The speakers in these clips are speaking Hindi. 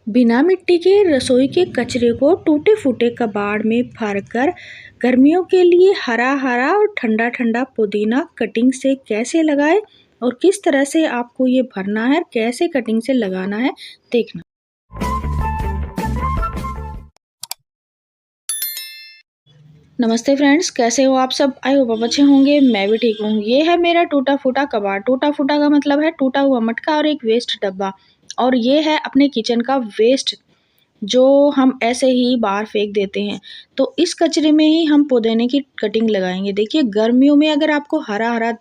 बिना मिट्टी के रसोई के कचरे को टूटे फूटे कबाड़ में भरकर गर्मियों के लिए हरा हरा और ठंडा ठंडा पुदीना कटिंग से कैसे लगाएं और किस तरह से आपको ये भरना है, कैसे कटिंग से लगाना है देखना। नमस्ते फ्रेंड्स, कैसे हो आप सब। आई होप अच्छे होंगे, मैं भी ठीक हूँ। ये है मेरा टूटा फूटा कबाड़। टूटा फूटा का मतलब है टूटा हुआ मटका और एक वेस्ट डब्बा। और ये है अपने किचन का वेस्ट जो हम ऐसे ही बाहर फेंक देते हैं। तो इस कचरे में ही हम पुदीने की कटिंग लगाएंगे। देखिए, गर्मियों में अगर आपको हरा हरा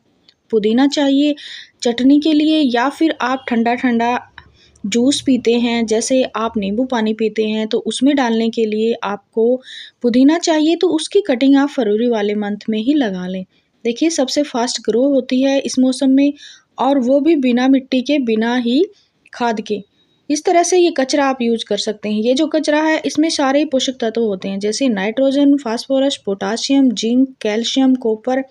पुदीना चाहिए चटनी के लिए, या फिर आप ठंडा ठंडा जूस पीते हैं, जैसे आप नींबू पानी पीते हैं, तो उसमें डालने के लिए आपको पुदीना चाहिए, तो उसकी कटिंग आप फरवरी वाले मंथ में ही लगा लें। देखिए, सबसे फास्ट ग्रो होती है इस मौसम में, और वो भी बिना मिट्टी के, बिना ही खाद के। इस तरह से ये कचरा आप यूज कर सकते हैं। ये जो कचरा है इसमें सारे पोषक तत्व होते हैं, जैसे nitrogen, phosphorus, potassium, zinc, calcium, copper,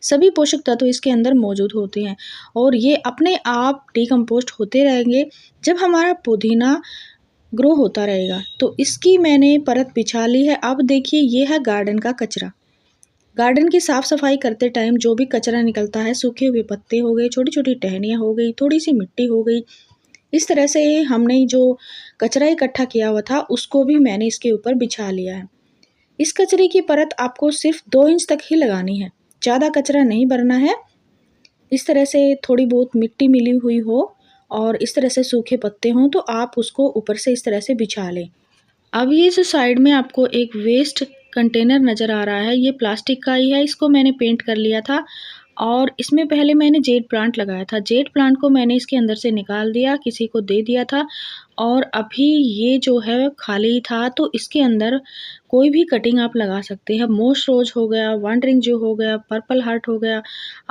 सभी पोषक तत्व इसके अंदर मौजूद होते हैं। और ये अपने आप डिकम्पोस्ट होते रहेंगे जब हमारा पुदीना ग्रो होता रहेगा। तो इसकी मैंने परत बिछा ली है। अब देखिए, ये है गार्डन का कचरा। गार्डन की साफ सफाई करते टाइम जो भी कचरा निकलता है, सूखे हुए पत्ते हो गए, छोटी छोटी टहनियाँ हो गई, थोड़ी सी मिट्टी हो गई, इस तरह से हमने जो कचरा इकट्ठा किया हुआ था उसको भी मैंने इसके ऊपर बिछा लिया है। इस कचरे की परत आपको सिर्फ 2 इंच तक ही लगानी है, ज़्यादा कचरा नहीं भरना है। इस तरह से थोड़ी बहुत मिट्टी मिली हुई हो और इस तरह से सूखे पत्ते हों तो आप उसको ऊपर से इस तरह से बिछा लें। अब ये जो साइड में आपको एक वेस्ट कंटेनर नज़र आ रहा है, ये प्लास्टिक का ही है। इसको मैंने पेंट कर लिया था और इसमें पहले मैंने जेड प्लांट लगाया था। जेड प्लांट को मैंने इसके अंदर से निकाल दिया, किसी को दे दिया था, और अभी ये जो है खाली था। तो इसके अंदर कोई भी कटिंग आप लगा सकते हैं। मोस्ट रोज हो गया, वंडरिंग जो हो गया, पर्पल हार्ट हो गया,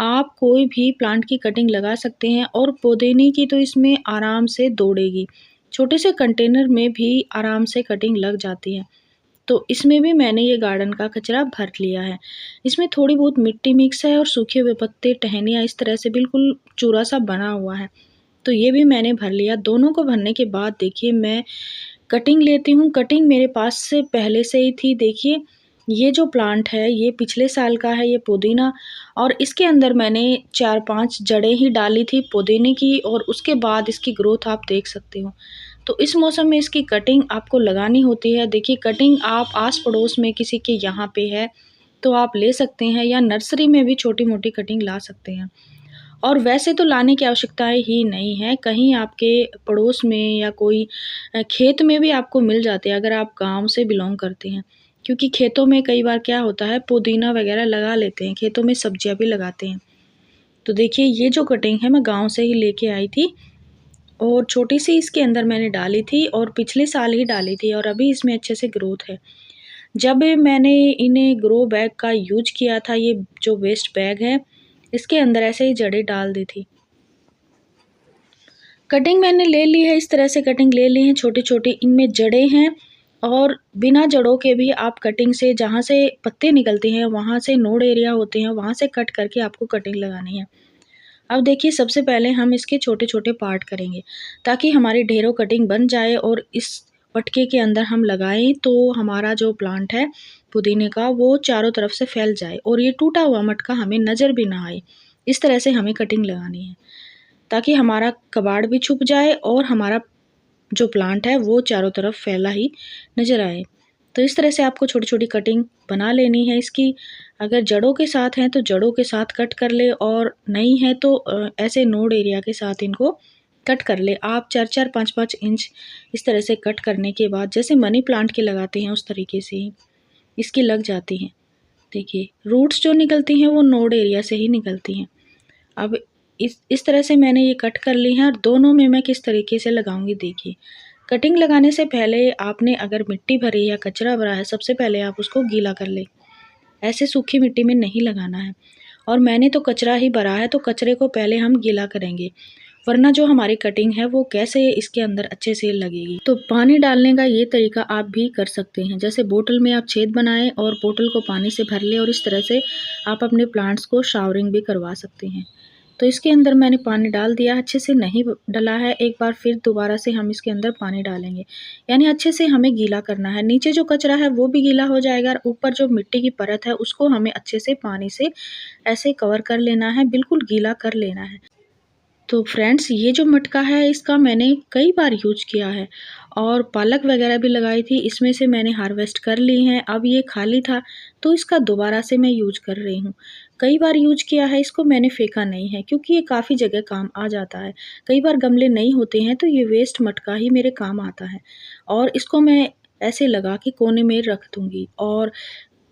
आप कोई भी प्लांट की कटिंग लगा सकते हैं। और पुदीने की तो इसमें आराम से दौड़ेगी, छोटे से कंटेनर में भी आराम से कटिंग लग जाती है। तो इसमें भी मैंने ये गार्डन का कचरा भर लिया है। इसमें थोड़ी बहुत मिट्टी मिक्स है और सूखे हुए पत्ते, टहनियाँ इस तरह से बिल्कुल चूरा सा बना हुआ है। तो ये भी मैंने भर लिया। दोनों को भरने के बाद देखिए, मैं कटिंग लेती हूँ। कटिंग मेरे पास से पहले से ही थी। देखिए, ये जो प्लांट है ये पिछले साल का है, ये पुदीना, और इसके अंदर मैंने 4-5 जड़ें ही डाली थी पुदीने की, और उसके बाद इसकी ग्रोथ आप देख सकते हो। तो इस मौसम में इसकी कटिंग आपको लगानी होती है। देखिए, कटिंग आप आस पड़ोस में किसी के यहाँ पे है तो आप ले सकते हैं, या नर्सरी में भी छोटी मोटी कटिंग ला सकते हैं। और वैसे तो लाने की आवश्यकताएँ ही नहीं है, कहीं आपके पड़ोस में या कोई खेत में भी आपको मिल जाते हैं, अगर आप गाँव से बिलॉन्ग करते हैं। क्योंकि खेतों में कई बार क्या होता है, पुदीना वगैरह लगा लेते हैं, खेतों में सब्जियाँ भी लगाते हैं। तो देखिए, ये जो कटिंग है मैं गाँव से ही लेके आई थी, और छोटी-सी इसके अंदर मैंने डाली थी, और पिछले साल ही डाली थी, और अभी इसमें अच्छे से ग्रोथ है। जब मैंने इन्हें ग्रो बैग का यूज़ किया था, ये जो वेस्ट बैग है, इसके अंदर ऐसे ही जड़ें डाल दी थी। कटिंग मैंने ले ली है, इस तरह से कटिंग ले ली है छोटी-छोटी, इनमें जड़ें हैं, और बिना जड़ों के भी आप कटिंग से, जहाँ से पत्ते निकलते हैं, वहाँ से नोड एरिया होते हैं, वहाँ से कट करके आपको कटिंग लगानी है। अब देखिए, सबसे पहले हम इसके छोटे-छोटे पार्ट करेंगे, ताकि हमारी ढेरों कटिंग बन जाए, और इस पटके के अंदर हम लगाएँ तो हमारा जो प्लांट है पुदीने का, वो चारों तरफ से फैल जाए और ये टूटा हुआ मटका हमें नज़र भी ना आए। इस तरह से हमें कटिंग लगानी है, ताकि हमारा कबाड़ भी छुप जाए और हमारा जो प्लांट है वो चारों तरफ फैला ही नज़र आए। तो इस तरह से आपको छोटी-छोटी कटिंग बना लेनी है इसकी। अगर जड़ों के साथ हैं तो जड़ों के साथ कट कर ले, और नहीं है तो ऐसे नोड एरिया के साथ इनको कट कर ले। आप 4-4, 5-5 इंच इस तरह से कट करने के बाद, जैसे मनी प्लांट के लगाते हैं उस तरीके से ही इसकी लग जाती हैं। देखिए, रूट्स जो निकलती हैं वो नोड एरिया से ही निकलती हैं। अब इस तरह से मैंने ये कट कर ली है, और दोनों में मैं किस तरीके से लगाऊंगी देखिए। कटिंग लगाने से पहले आपने अगर मिट्टी भरी या कचरा भरा है, सबसे पहले आप उसको गीला कर ले। ऐसे सूखी मिट्टी में नहीं लगाना है। और मैंने तो कचरा ही भरा है, तो कचरे को पहले हम गीला करेंगे, वरना जो हमारी कटिंग है वो कैसे इसके अंदर अच्छे से लगेगी। तो पानी डालने का ये तरीका आप भी कर सकते हैं। जैसे बोतल में आप छेद बनाएं और बोतल को पानी से भर ले, और इस तरह से आप अपने प्लांट्स को शावरिंग भी करवा सकते हैं। तो इसके अंदर मैंने पानी डाल दिया, अच्छे से नहीं डला है। एक बार फिर दोबारा से हम इसके अंदर पानी डालेंगे, यानी अच्छे से हमें गीला करना है। नीचे जो कचरा है वो भी गीला हो जाएगा और ऊपर जो मिट्टी की परत है उसको हमें अच्छे से पानी से ऐसे कवर कर लेना है, बिल्कुल गीला कर लेना है। तो फ्रेंड्स, ये जो मटका है इसका मैंने कई बार यूज किया है और पालक वगैरह भी लगाई थी, इसमें से मैंने हार्वेस्ट कर ली हैं। अब ये खाली था तो इसका दोबारा से मैं यूज कर रही हूँ। कई बार यूज किया है इसको, मैंने फेंका नहीं है क्योंकि ये काफ़ी जगह काम आ जाता है। कई बार गमले नहीं होते हैं तो ये वेस्ट मटका ही मेरे काम आता है और इसको मैं ऐसे लगा के कोने में रख दूँगी और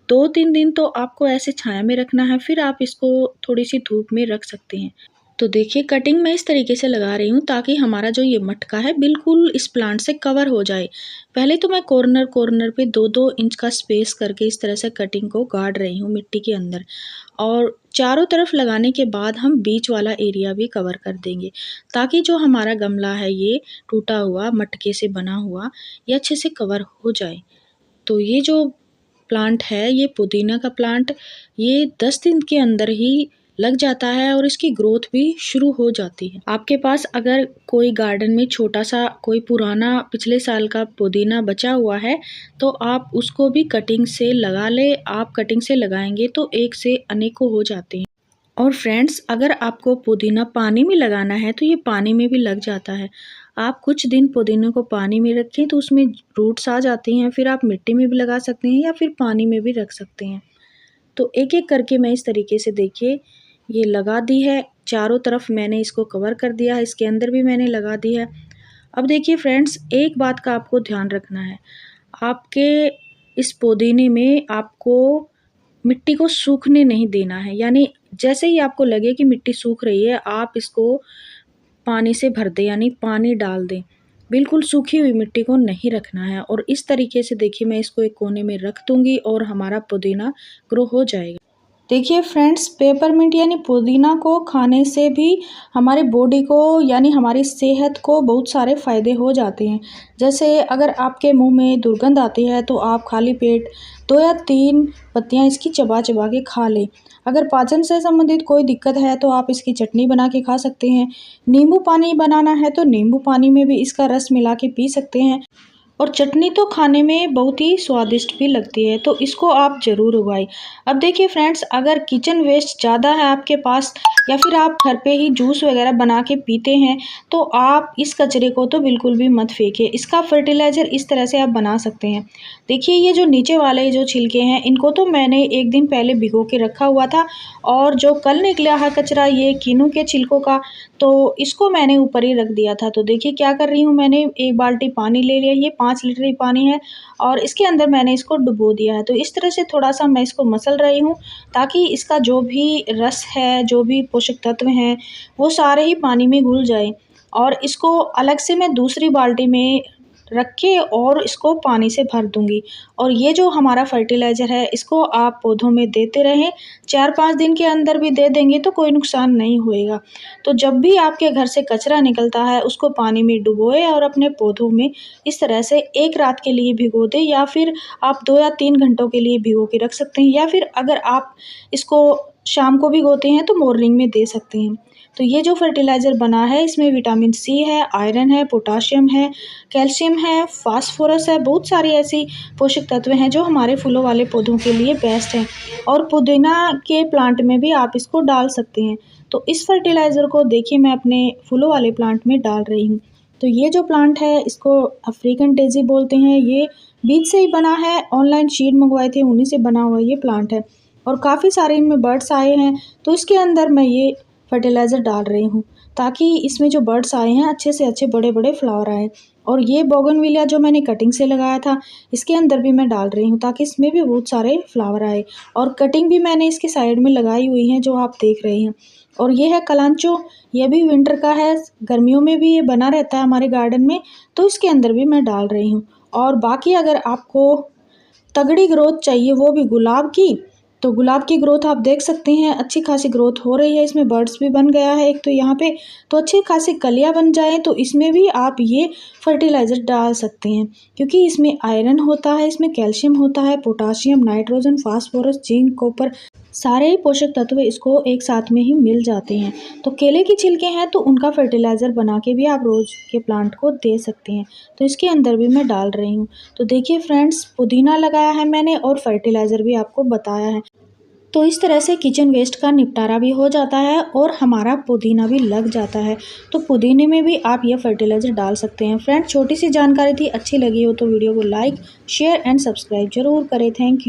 2-3 दिन तो आपको ऐसे छाया में रखना है, फिर आप इसको थोड़ी-सी धूप में रख सकते हैं। तो देखिए, कटिंग मैं इस तरीके से लगा रही हूँ ताकि हमारा जो ये मटका है बिल्कुल इस प्लांट से कवर हो जाए। पहले तो मैं कॉर्नर पे 2-2 इंच का स्पेस करके इस तरह से कटिंग को गाड़ रही हूँ मिट्टी के अंदर और चारों तरफ लगाने के बाद हम बीच वाला एरिया भी कवर कर देंगे ताकि जो हमारा गमला है ये टूटा हुआ मटके से बना हुआ ये अच्छे से कवर हो जाए। तो ये जो प्लांट है, ये पुदीना का प्लांट, ये 10 दिन के अंदर ही लग जाता है और इसकी ग्रोथ भी शुरू हो जाती है। आपके पास अगर कोई गार्डन में छोटा सा कोई पुराना पिछले साल का पुदीना बचा हुआ है तो आप उसको भी कटिंग से लगा ले। आप कटिंग से लगाएंगे तो एक से अनेकों हो जाते हैं। और फ्रेंड्स, अगर आपको पुदीना पानी में लगाना है तो ये पानी में भी लग जाता है। आप कुछ दिन पुदीने को पानी में रखें तो उसमें रूट्स आ जाती हैं, फिर आप मिट्टी में भी लगा सकते हैं या फिर पानी में भी रख सकते हैं। तो एक-एक करके मैं इस तरीके से देखिए ये लगा दी है, चारों तरफ मैंने इसको कवर कर दिया है, इसके अंदर भी मैंने लगा दी है। अब देखिए फ्रेंड्स, एक बात का आपको ध्यान रखना है, आपके इस पुदीने में आपको मिट्टी को सूखने नहीं देना है, यानी जैसे ही आपको लगे कि मिट्टी सूख रही है, आप इसको पानी से भर दें, यानी पानी डाल दें। बिल्कुल सूखी हुई मिट्टी को नहीं रखना है और इस तरीके से देखिए मैं इसको एक कोने में रख दूँगी और हमारा पुदीना ग्रो हो जाएगा। देखिए फ्रेंड्स, पेपरमिंट यानी पुदीना को खाने से भी हमारे बॉडी को यानी हमारी सेहत को बहुत सारे फ़ायदे हो जाते हैं। जैसे अगर आपके मुंह में दुर्गंध आती है तो आप खाली पेट 2 या 3 पत्तियां इसकी चबा चबा के खा लें। अगर पाचन से संबंधित कोई दिक्कत है तो आप इसकी चटनी बना के खा सकते हैं। नींबू पानी बनाना है तो नींबू पानी में भी इसका रस मिला के पी सकते हैं और चटनी तो खाने में बहुत ही स्वादिष्ट भी लगती है, तो इसको आप ज़रूर उगाएं। अब देखिए फ्रेंड्स, अगर किचन वेस्ट ज़्यादा है आपके पास या फिर आप घर पे ही जूस वगैरह बना के पीते हैं तो आप इस कचरे को तो बिल्कुल भी मत फेंकें। इसका फर्टिलाइज़र इस तरह से आप बना सकते हैं। देखिए, ये जो नीचे वाले जो छिलके हैं इनको तो मैंने एक दिन पहले भिगो के रखा हुआ था और जो कल निकला है कचरा ये किनू के छिलकों का, तो इसको मैंने ऊपर ही रख दिया था। तो देखिए क्या कर रही हूँ, मैंने 1 बाल्टी पानी ले लिया, ये 5 लीटर ही पानी है और इसके अंदर मैंने इसको डुबो दिया है। तो इस तरह से थोड़ा-सा मैं इसको मसल रही हूँ ताकि इसका जो भी रस है, जो भी पोषक तत्व हैं, वो सारे ही पानी में घुल जाएँ और इसको अलग से मैं दूसरी बाल्टी में रख के और इसको पानी से भर दूँगी। और ये जो हमारा फर्टिलाइज़र है इसको आप पौधों में देते रहें, 4-5 दिन के अंदर भी दे देंगे तो कोई नुकसान नहीं होएगा। तो जब भी आपके घर से कचरा निकलता है उसको पानी में डुबोएँ और अपने पौधों में इस तरह से 1 रात के लिए भिगो दें या फिर आप 2 या 3 घंटों के लिए भिगो के रख सकते हैं या फिर अगर आप इसको शाम को भिगोते हैं तो मॉर्निंग में दे सकते हैं। तो ये जो फर्टिलाइज़र बना है इसमें विटामिन सी है, आयरन है, पोटाशियम है, कैल्शियम है, फास्फोरस है, बहुत सारी ऐसी पोषक तत्व हैं जो हमारे फूलों वाले पौधों के लिए बेस्ट हैं और पुदीना के प्लांट में भी आप इसको डाल सकते हैं। तो इस फर्टिलाइज़र को देखिए मैं अपने फूलों वाले प्लांट में डाल रही हूँ। तो ये जो प्लांट है इसको अफ्रीकन डेज़ी बोलते हैं, ये बीज से ही बना है, ऑनलाइन सीड मंगवाए थे उन्हीं से बना हुआ ये प्लांट है और काफ़ी सारे इनमें बर्ड्स आए हैं तो इसके अंदर मैं ये फर्टिलाइज़र डाल रही हूँ ताकि इसमें जो बर्ड्स आए हैं अच्छे से अच्छे बड़े-बड़े फ्लावर आए। और ये बोगनविलिया जो मैंने कटिंग से लगाया था इसके अंदर भी मैं डाल रही हूँ ताकि इसमें भी बहुत सारे फ्लावर आए और कटिंग भी मैंने इसके साइड में लगाई हुई है जो आप देख रहे हैं। और ये है कलांचो, ये भी विंटर का है, गर्मियों में भी ये बना रहता है हमारे गार्डन में, तो इसके अंदर भी मैं डाल रही हूँ। और बाकी अगर आपको तगड़ी ग्रोथ चाहिए वो भी गुलाब की, तो गुलाब की ग्रोथ आप देख सकते हैं अच्छी खासी ग्रोथ हो रही है, इसमें बर्ड्स भी बन गया है एक तो यहाँ पे, तो अच्छी खासी कलियाँ बन जाए तो इसमें भी आप ये फर्टिलाइज़र डाल सकते हैं क्योंकि इसमें आयरन होता है, इसमें कैल्शियम होता है, potassium, nitrogen, phosphorus, zinc, copper, सारे ही पोषक तत्व इसको एक साथ में ही मिल जाते हैं। तो केले की छिलके हैं तो उनका फर्टिलाइज़र बना के भी आप रोज़ के प्लांट को दे सकते हैं। तो इसके अंदर भी मैं डाल रही हूँ। तो देखिए फ्रेंड्स, पुदीना लगाया है मैंने और फर्टिलाइज़र भी आपको बताया है। तो इस तरह से किचन वेस्ट का निपटारा भी हो जाता है और हमारा पुदीना भी लग जाता है। तो पुदीने में भी आप ये फर्टिलाइज़र डाल सकते हैं। फ्रेंड्स, छोटी सी जानकारी थी, अच्छी लगी हो तो वीडियो को लाइक, शेयर एंड सब्सक्राइब ज़रूर करें। Thank you.